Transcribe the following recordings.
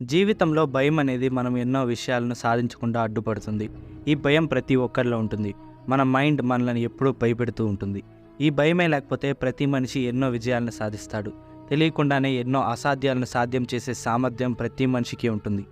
జీవితంలో భయం అనేది మనం ఎన్నో విషయాలను సాధించకుండా అడ్డుపడుతుంది. ఈ భయం ప్రతి ఒక్కరిలో ఉంటుంది. మన మైండ్ మనల్ని ఎప్పుడూ భయపెడుతూ ఉంటుంది. ఈ భయమే లేకపోతే ప్రతి మనిషి ఎన్నో విజయాలను సాధిస్తాడు. తెలియకుండానే ఎన్నో అసాధ్యాలను సాధ్యం చేసే సామర్థ్యం ప్రతి మనిషికి ఉంటుంది.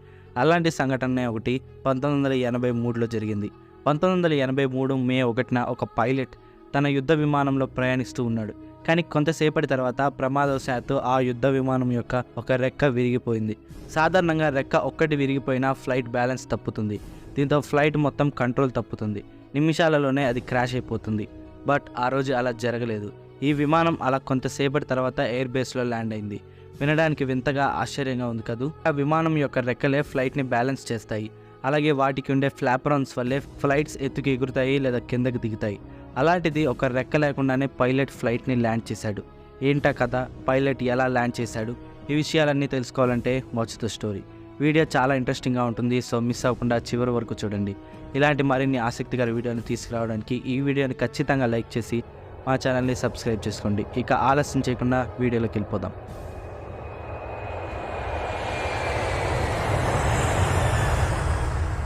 అలాంటి సంఘటనే ఒకటి 1983లో జరిగింది. 1983 మే 1న ఒక పైలట్ తన యుద్ధ విమానంలో ప్రయాణిస్తూ ఉన్నాడు. కానీ కొంతసేపటి తర్వాత ప్రమాదవశాత్తు ఆ యుద్ధ విమానం యొక్క ఒక రెక్క విరిగిపోయింది. సాధారణంగా రెక్క ఒక్కటి విరిగిపోయినా ఫ్లైట్ బ్యాలెన్స్ తప్పుతుంది. దీంతో ఫ్లైట్ మొత్తం కంట్రోల్ తప్పుతుంది. నిమిషాలలోనే అది క్రాష్ అయిపోతుంది. బట్ ఆ రోజు అలా జరగలేదు. ఈ విమానం అలా కొంతసేపటి తర్వాత ఎయిర్ బేస్లో ల్యాండ్ అయింది. వినడానికి వింతగా ఆశ్చర్యంగా ఉంది కదూ. ఆ విమానం యొక్క రెక్కలే ఫ్లైట్ని బ్యాలెన్స్ చేస్తాయి. అలాగే వాటికి ఉండే ఫ్లాపరాన్స్ వల్లే ఫ్లైట్స్ ఎత్తుకు ఎగురుతాయి లేదా కిందకి దిగుతాయి. అలాంటిది ఒక రెక్క లేకుండానే పైలట్ ఫ్లైట్ని ల్యాండ్ చేశాడు. ఏంటా కథ, పైలట్ ఎలా ల్యాండ్ చేశాడు, ఈ విషయాలన్నీ తెలుసుకోవాలంటే వాచ్ ద స్టోరీ. వీడియో చాలా ఇంట్రెస్టింగ్గా ఉంటుంది. సో మిస్ అవ్వకుండా చివరి వరకు చూడండి. ఇలాంటి మరిన్ని ఆసక్తికర వీడియోని తీసుకురావడానికి ఈ వీడియోని ఖచ్చితంగా లైక్ చేసి మా ఛానల్ని సబ్స్క్రైబ్ చేసుకోండి. ఇక ఆలస్యం చేయకుండా వీడియోలోకి వెళ్ళిపోదాం.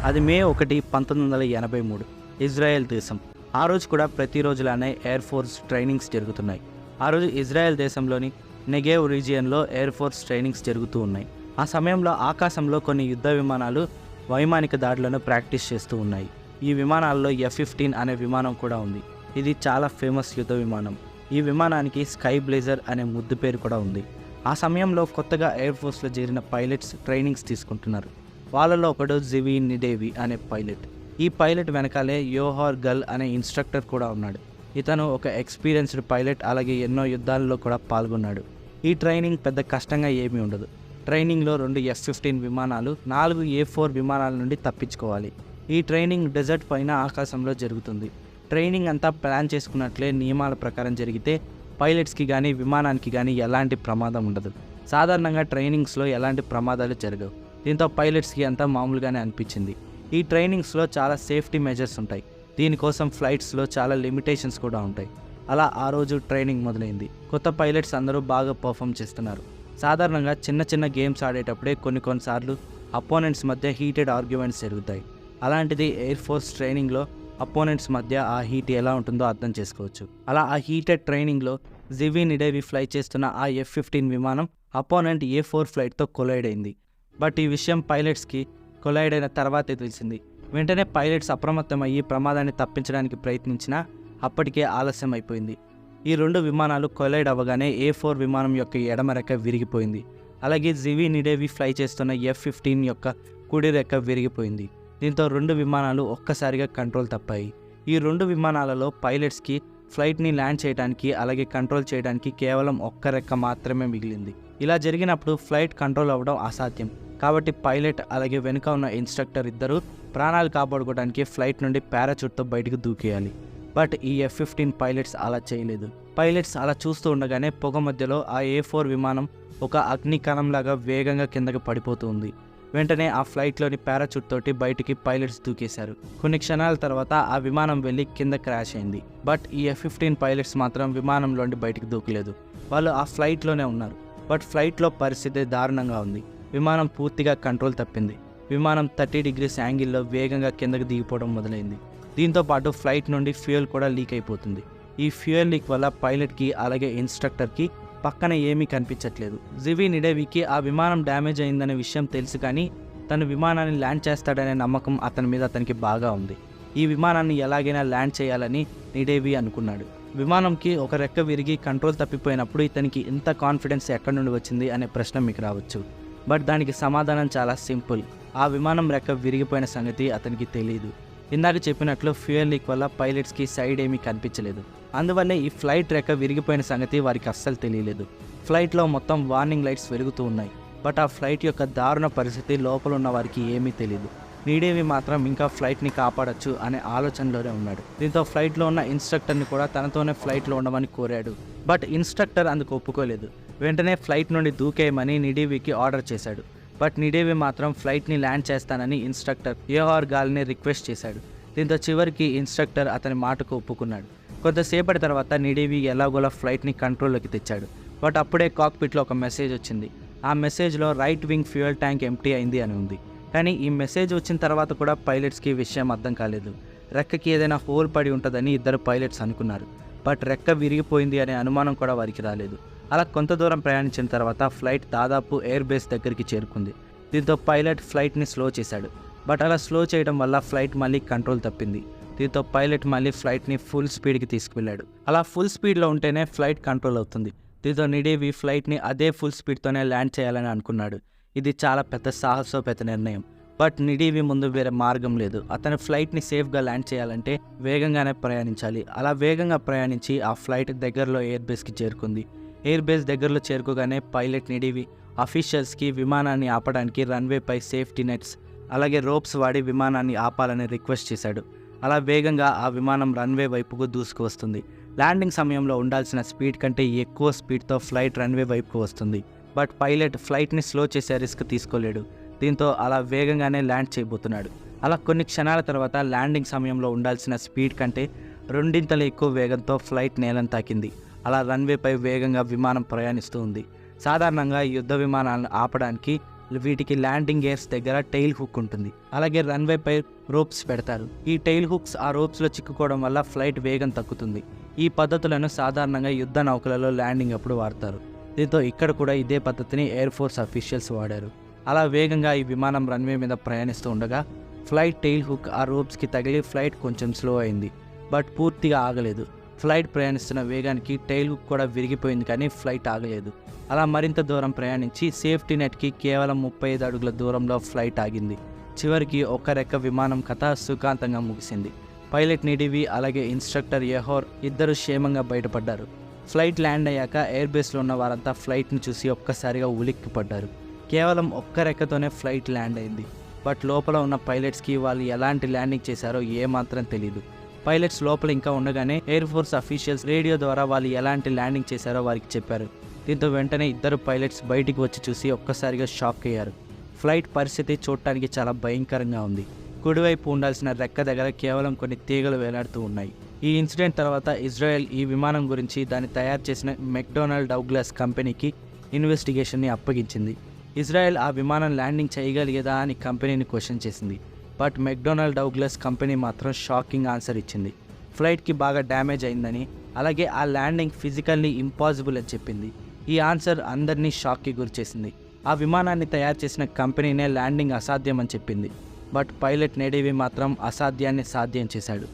అది మే 1, 1983, ఇజ్రాయెల్ దేశం. ఆ రోజు కూడా ప్రతిరోజులానే ఎయిర్ ఫోర్స్ ట్రైనింగ్స్ జరుగుతున్నాయి. ఆ రోజు ఇజ్రాయెల్ దేశంలోని నెగేవ్ రీజియన్లో ఎయిర్ ఫోర్స్ ట్రైనింగ్స్ జరుగుతూ ఉన్నాయి. ఆ సమయంలో ఆకాశంలో కొన్ని యుద్ధ విమానాలు వైమానిక దాడులను ప్రాక్టీస్ చేస్తూ ఉన్నాయి. ఈ విమానాల్లో F-15 అనే విమానం కూడా ఉంది. ఇది చాలా ఫేమస్ యుద్ధ విమానం. ఈ విమానానికి స్కై బ్లేజర్ అనే ముద్దు పేరు కూడా ఉంది. ఆ సమయంలో కొత్తగా ఎయిర్ ఫోర్స్లో చేరిన పైలట్స్ ట్రైనింగ్స్ తీసుకుంటున్నారు. వాళ్ళలో ఒకడు జివి నిడేవి అనే పైలట్. ఈ పైలట్ వెనకాలే యోహార్ గల్ అనే ఇన్స్ట్రక్టర్ కూడా ఉన్నాడు. ఇతను ఒక ఎక్స్పీరియన్స్డ్ పైలట్, అలాగే ఎన్నో యుద్ధాల్లో కూడా పాల్గొన్నాడు. ఈ ట్రైనింగ్ పెద్ద కష్టంగా ఏమీ ఉండదు. ట్రైనింగ్లో 2 F-15 విమానాలు, 4 A-4 విమానాల నుండి తప్పించుకోవాలి. ఈ ట్రైనింగ్ డెజర్ట్ పైన ఆకాశంలో జరుగుతుంది. ట్రైనింగ్ అంతా ప్లాన్ చేసుకున్నట్లే నియమాల ప్రకారం జరిగితే పైలట్స్కి కానీ విమానానికి కానీ ఎలాంటి ప్రమాదం ఉండదు. సాధారణంగా ట్రైనింగ్స్లో ఎలాంటి ప్రమాదాలు జరగవు. దీంతో పైలట్స్కి అంతా మామూలుగానే అనిపించింది. ఈ ట్రైనింగ్స్లో చాలా సేఫ్టీ మెజర్స్ ఉంటాయి. దీనికోసం ఫ్లైట్స్లో చాలా లిమిటేషన్స్ కూడా ఉంటాయి. అలా ఆ రోజు ట్రైనింగ్ మొదలైంది. కొత్త పైలట్స్ అందరూ బాగా పర్ఫామ్ చేస్తున్నారు. సాధారణంగా చిన్న చిన్న గేమ్స్ ఆడేటప్పుడే కొన్నిసార్లు అపోనెంట్స్ మధ్య హీటెడ్ ఆర్గ్యుమెంట్స్ జరుగుతాయి. అలాంటిది ఎయిర్ ఫోర్స్ ట్రైనింగ్లో అపోనెంట్స్ మధ్య ఆ హీట్ ఎలా ఉంటుందో అర్థం చేసుకోవచ్చు. అలా ఆ హీటెడ్ ట్రైనింగ్లో జివి నిడేవి ఫ్లై చేస్తున్న ఆ F-15 విమానం అపోనెంట్ A-4 ఫ్లైట్తో కొలైడ్ అయింది. బట్ ఈ విషయం పైలట్స్కి కొలైడ్ అయిన తర్వాతే తెలిసింది. వెంటనే పైలట్స్ అప్రమత్తమయ్యి ప్రమాదాన్ని తప్పించడానికి ప్రయత్నించినా అప్పటికే ఆలస్యం అయిపోయింది. ఈ 2 విమానాలు కొలైడ్ అవ్వగానే A-4 విమానం యొక్క ఎడమ రెక్క విరిగిపోయింది. అలాగే జివి నిడేవి ఫ్లై చేస్తున్న F-15 యొక్క కుడి రెక్క విరిగిపోయింది. దీంతో 2 విమానాలు ఒక్కసారిగా కంట్రోల్ తప్పాయి. ఈ 2 విమానాలలో పైలట్స్కి ఫ్లైట్ని ల్యాండ్ చేయడానికి అలాగే కంట్రోల్ చేయడానికి కేవలం ఒక్క రెక్క మాత్రమే మిగిలింది. ఇలా జరిగినప్పుడు ఫ్లైట్ కంట్రోల్ అవ్వడం అసాధ్యం. కాబట్టి పైలట్ అలాగే వెనుక ఉన్న ఇన్స్ట్రక్టర్ ఇద్దరు ప్రాణాలు కాపాడుకోవడానికి ఫ్లైట్ నుండి పారాచూట్తో బయటకు దూకేయాలి. బట్ ఈ F-15 పైలట్స్ అలా చేయలేదు. పైలట్స్ అలా చూస్తూ ఉండగానే పొగ మధ్యలో ఆ A-4 విమానం ఒక అగ్ని కణంలాగా వేగంగా కిందకి పడిపోతూ ఉంది. వెంటనే ఆ ఫ్లైట్లోని పారాచూట్ తోటి బయటికి పైలట్స్ దూకేశారు. కొన్ని క్షణాల తర్వాత ఆ విమానం వెళ్ళి కింద క్రాష్ అయింది. బట్ ఈ F-15 పైలట్స్ మాత్రం విమానంలోండి బయటికి దూకలేదు. వాళ్ళు ఆ ఫ్లైట్లోనే ఉన్నారు. బట్ ఫ్లైట్లో పరిస్థితి దారుణంగా ఉంది. విమానం పూర్తిగా కంట్రోల్ తప్పింది. విమానం 30 degrees యాంగిల్లో వేగంగా కిందకి దిగిపోవడం మొదలైంది. దీంతో పాటు ఫ్లైట్ నుండి ఫ్యూయల్ కూడా లీక్ అయిపోతుంది. ఈ ఫ్యూయల్ లీక్ వల్ల పైలట్కి అలాగే ఇన్స్ట్రక్టర్కి పక్కన ఏమీ కనిపించట్లేదు. జివి నిడేవికి ఆ విమానం డ్యామేజ్ అయిందనే విషయం తెలుసు, కానీ తను విమానాన్ని ల్యాండ్ చేస్తాడనే నమ్మకం అతని మీద అతనికి బాగా ఉంది. ఈ విమానాన్ని ఎలాగైనా ల్యాండ్ చేయాలని నిడేవి అనుకున్నాడు. విమానంకి ఒక రెక్క విరిగి కంట్రోల్ తప్పిపోయినప్పుడు ఇతనికి ఇంత కాన్ఫిడెన్స్ ఎక్కడి నుండి వచ్చింది అనే ప్రశ్న మీకు రావచ్చు. బట్ దానికి సమాధానం చాలా సింపుల్. ఆ విమానం రెక్క విరిగిపోయిన సంగతి అతనికి తెలియదు. ఇందాక చెప్పినట్లు ఫ్యూయల్ లీక్ వల్ల పైలట్స్కి సైడ్ ఏమీ కనిపించలేదు. అందువల్లే ఈ ఫ్లైట్ రెక్క విరిగిపోయిన సంగతి వారికి అస్సలు తెలియలేదు. ఫ్లైట్లో మొత్తం వార్నింగ్ లైట్స్ వెలుగుతూ ఉన్నాయి. బట్ ఆ ఫ్లైట్ యొక్క దారుణ పరిస్థితి లోపల ఉన్న వారికి ఏమీ తెలియదు. నిడేవి మాత్రం ఇంకా ఫ్లైట్ని కాపాడొచ్చు అనే ఆలోచనలోనే ఉన్నాడు. దీంతో ఫ్లైట్లో ఉన్న ఇన్స్ట్రక్టర్ని కూడా తనతోనే ఫ్లైట్లో ఉండమని కోరాడు. బట్ ఇన్స్ట్రక్టర్ అందుకు ఒప్పుకోలేదు. వెంటనే ఫ్లైట్ నుండి దూకేయమని నిడేవికి ఆర్డర్ చేశాడు. బట్ నిడేవి మాత్రం ఫ్లైట్ని ల్యాండ్ చేస్తానని ఇన్స్ట్రక్టర్ యోహార్ గాల్ని రిక్వెస్ట్ చేశాడు. దీంతో చివరికి ఇన్స్ట్రక్టర్ అతని మాటకు ఒప్పుకున్నాడు. కొంతసేపటి తర్వాత నిడేవి ఎలాగోలా ఫ్లైట్ని కంట్రోల్లోకి తెచ్చాడు. బట్ అప్పుడే కాక్పిట్లో ఒక మెసేజ్ వచ్చింది. ఆ మెసేజ్లో right wing fuel tank empty అయింది అని ఉంది. కానీ ఈ మెసేజ్ వచ్చిన తర్వాత కూడా పైలట్స్కి ఈ విషయం అర్థం కాలేదు. రెక్కకి ఏదైనా హోల్ పడి ఉంటుందని ఇద్దరు పైలట్స్ అనుకున్నారు. బట్ రెక్క విరిగిపోయింది అనే అనుమానం కూడా వారికి రాలేదు. అలా కొంత దూరం ప్రయాణించిన తర్వాత ఫ్లైట్ దాదాపు ఎయిర్ బేస్ దగ్గరికి చేరుకుంది. దీంతో పైలట్ ఫ్లైట్ని స్లో చేశాడు. బట్ అలా స్లో చేయడం వల్ల ఫ్లైట్ మళ్ళీ కంట్రోల్ తప్పింది. దీంతో పైలట్ మళ్ళీ ఫ్లైట్ని ఫుల్ స్పీడ్కి తీసుకువెళ్ళాడు. అలా ఫుల్ స్పీడ్లో ఉంటేనే ఫ్లైట్ కంట్రోల్ అవుతుంది. దీంతో నిడివి ఫ్లైట్ని అదే ఫుల్ స్పీడ్తోనే ల్యాండ్ చేయాలని అనుకున్నాడు. ఇది చాలా పెద్ద సాహసోపేత నిర్ణయం. బట్ నిడివి ముందు వేరే మార్గం లేదు. అతని ఫ్లైట్ని సేఫ్గా ల్యాండ్ చేయాలంటే వేగంగానే ప్రయాణించాలి. అలా వేగంగా ప్రయాణించి ఆ ఫ్లైట్ దగ్గరలో ఎయిర్ బేస్కి చేరుకుంది. ఎయిర్ బేస్ దగ్గరలో చేరుకోగానే పైలట్ నిడివి అఫీషియల్స్కి విమానాన్ని ఆపడానికి రన్వేపై సేఫ్టీ నెట్స్ అలాగే రోప్స్ వాడి విమానాన్ని ఆపాలని రిక్వెస్ట్ చేశాడు. అలా వేగంగా ఆ విమానం రన్వే వైపుకు దూసుకు వస్తుంది. ల్యాండింగ్ సమయంలో ఉండాల్సిన స్పీడ్ కంటే ఎక్కువ స్పీడ్తో ఫ్లైట్ రన్వే వైపుకు వస్తుంది. బట్ పైలట్ ఫ్లైట్ని స్లో చేసే రిస్క్ తీసుకోలేడు. దీంతో అలా వేగంగానే ల్యాండ్ చేయబోతున్నాడు. అలా కొన్ని క్షణాల తర్వాత ల్యాండింగ్ సమయంలో ఉండాల్సిన స్పీడ్ కంటే రెండింతలు ఎక్కువ వేగంతో ఫ్లైట్ నేలను తాకింది. అలా రన్వేపై వేగంగా విమానం ప్రయాణిస్తూ ఉంది. సాధారణంగా యుద్ధ విమానాలను ఆపడానికి వీటికి ల్యాండింగ్ గేర్స్ దగ్గర టెయిల్ హుక్ ఉంటుంది. అలాగే రన్వేపై రోప్స్ పెడతారు. ఈ టెయిల్ హుక్స్ ఆ రోప్స్లో చిక్కుకోవడం వల్ల ఫ్లైట్ వేగం తగ్గుతుంది. ఈ పద్ధతులను సాధారణంగా యుద్ధ నౌకలలో ల్యాండింగ్ అప్పుడు వాడతారు. దీంతో ఇక్కడ కూడా ఇదే పద్ధతిని ఎయిర్ ఫోర్స్ అఫీషియల్స్ వాడారు. అలా వేగంగా ఈ విమానం రన్వే మీద ప్రయాణిస్తూ ఉండగా ఫ్లైట్ టెయిల్ హుక్ ఆ రోప్స్కి తగిలి ఫ్లైట్ కొంచెం స్లో అయింది. బట్ పూర్తిగా ఆగలేదు. ఫ్లైట్ ప్రయాణిస్తున్న వేగానికి టెయిల్ హుక్ కూడా విరిగిపోయింది, కానీ ఫ్లైట్ ఆగలేదు. అలా మరింత దూరం ప్రయాణించి సేఫ్టీ నెట్కి కేవలం 35 అడుగుల దూరంలో ఫ్లైట్ ఆగింది. చివరికి ఒక్క రెక్క విమానం కథ సుఖాంతంగా ముగిసింది. పైలట్ నిడివి అలాగే ఇన్స్ట్రక్టర్ యెహోర్ ఇద్దరు క్షేమంగా బయటపడ్డారు. ఫ్లైట్ ల్యాండ్ అయ్యాక ఎయిర్ బేస్లో ఉన్న వారంతా ఫ్లైట్ని చూసి ఒక్కసారిగా ఉలిక్కిపడ్డారు. కేవలం ఒక్క రెక్కతోనే ఫ్లైట్ ల్యాండ్ అయింది. బట్ లోపల ఉన్న పైలట్స్కి వాళ్ళు ఎలాంటి ల్యాండింగ్ చేశారో ఏమాత్రం తెలియదు. పైలట్స్ లోపల ఇంకా ఉండగానే ఎయిర్ ఫోర్స్ అఫీషియల్స్ రేడియో ద్వారా వాళ్ళు ఎలాంటి ల్యాండింగ్ చేశారో వారికి చెప్పారు. దీంతో వెంటనే ఇద్దరు పైలట్స్ బయటికి వచ్చి చూసి ఒక్కసారిగా షాక్ అయ్యారు. ఫ్లైట్ పరిస్థితి చూడటానికి చాలా భయంకరంగా ఉంది. కుడివైపు ఉండాల్సిన రెక్క దగ్గర కేవలం కొన్ని తీగలు వేలాడుతూ ఉన్నాయి. ఈ ఇన్సిడెంట్ తర్వాత ఇజ్రాయెల్ ఈ విమానం గురించి దాన్ని తయారు చేసిన మెక్డొనాల్డ్ డౌగ్లాస్ కంపెనీకి ఇన్వెస్టిగేషన్ని అప్పగించింది. ఇజ్రాయెల్ ఆ విమానం ల్యాండింగ్ చేయగలిగేదా అని కంపెనీని క్వశ్చన్ చేసింది. బట్ మెక్డొనాల్డ్ డౌగ్లాస్ కంపెనీ మాత్రం షాకింగ్ ఆన్సర్ ఇచ్చింది. ఫ్లైట్కి బాగా డ్యామేజ్ అయిందని, అలాగే ఆ ల్యాండింగ్ ఫిజికల్లీ ఇంపాసిబుల్ అని చెప్పింది. ఈ ఆన్సర్ అందరినీ షాక్కి గురిచేసింది. ఆ విమానాన్ని తయారు చేసిన కంపెనీనే ల్యాండింగ్ అసాధ్యం అని చెప్పింది. బట్ పైలట్ నెడివి మాత్రం అసాధ్యాన్ని సాధ్యం చేశాడు.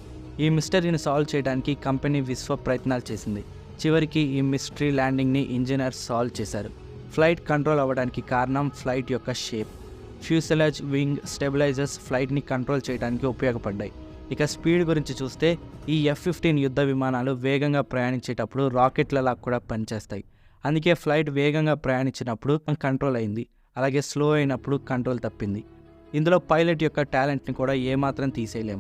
ఈ మిస్టరీని సాల్వ్ చేయడానికి కంపెనీ విశ్వ ప్రయత్నాలు చేసింది. చివరికి ఈ మిస్టరీ ల్యాండింగ్ని ఇంజనీర్స్ సాల్వ్ చేశారు. ఫ్లైట్ కంట్రోల్ అవ్వడానికి కారణం ఫ్లైట్ యొక్క షేప్. ఫ్యూసెలాజ్, వింగ్, స్టెబిలైజర్స్ ఫ్లైట్ని కంట్రోల్ చేయడానికి ఉపయోగపడ్డాయి. ఇక స్పీడ్ గురించి చూస్తే ఈ F-15 యుద్ధ విమానాలు వేగంగా ప్రయాణించేటప్పుడు రాకెట్లలా కూడా పనిచేస్తాయి. అందుకే ఫ్లైట్ వేగంగా ప్రయాణించినప్పుడు కంట్రోల్ అయింది, అలాగే స్లో అయినప్పుడు కంట్రోల్ తప్పింది. ఇందులో పైలట్ యొక్క టాలెంట్ని కూడా ఏమాత్రం తీసేయలేం.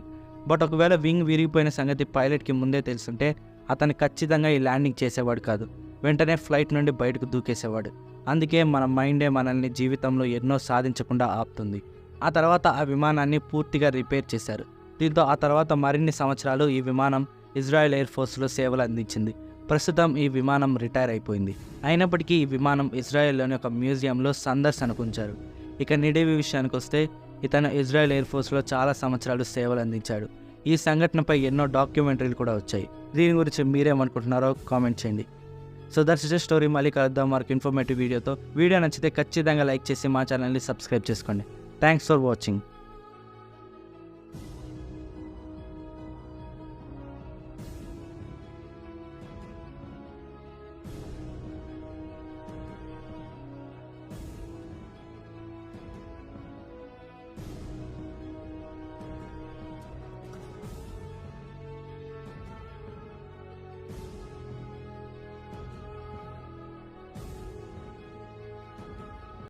బట్ ఒకవేళ వింగ్ విరిగిపోయిన సంగతి పైలట్కి ముందే తెలుసుంటే అతను ఖచ్చితంగా ఈ ల్యాండింగ్ చేసేవాడు కాదు. వెంటనే ఫ్లైట్ నుండి బయటకు దూకేసేవాడు. అందుకే మన మైండే మనల్ని జీవితంలో ఎన్నో సాధించకుండా ఆపుతుంది. ఆ తర్వాత ఆ విమానాన్ని పూర్తిగా రిపేర్ చేశారు. దీంతో ఆ తర్వాత మరిన్ని సంవత్సరాలు ఈ విమానం ఇజ్రాయెల్ ఎయిర్ ఫోర్స్లో సేవలు అందించింది. ప్రస్తుతం ఈ విమానం రిటైర్ అయిపోయింది. అయినప్పటికీ ఈ విమానం ఇజ్రాయెల్లోని ఒక మ్యూజియంలో సందర్శనకు ఉంచారు. ఇక నిడివి విషయానికి వస్తే ఇతను ఇజ్రాయెల్ ఎయిర్ ఫోర్స్లో చాలా సంవత్సరాలు సేవలు అందించాడు. ఈ సంఘటనపై ఎన్నో డాక్యుమెంటరీలు కూడా వచ్చాయి. దీని గురించి మీరేమనుకుంటున్నారో కామెంట్ చేయండి. So that's just story. మళ్ళీ కలుద్దాం మరొక ఇన్ఫర్మేటివ్ వీడియోతో. వీడియో నచ్చితే ఖచ్చితంగా లైక్ చేసి మా ఛానల్ని సబ్స్క్రైబ్ చేసుకోండి. Thanks for watching.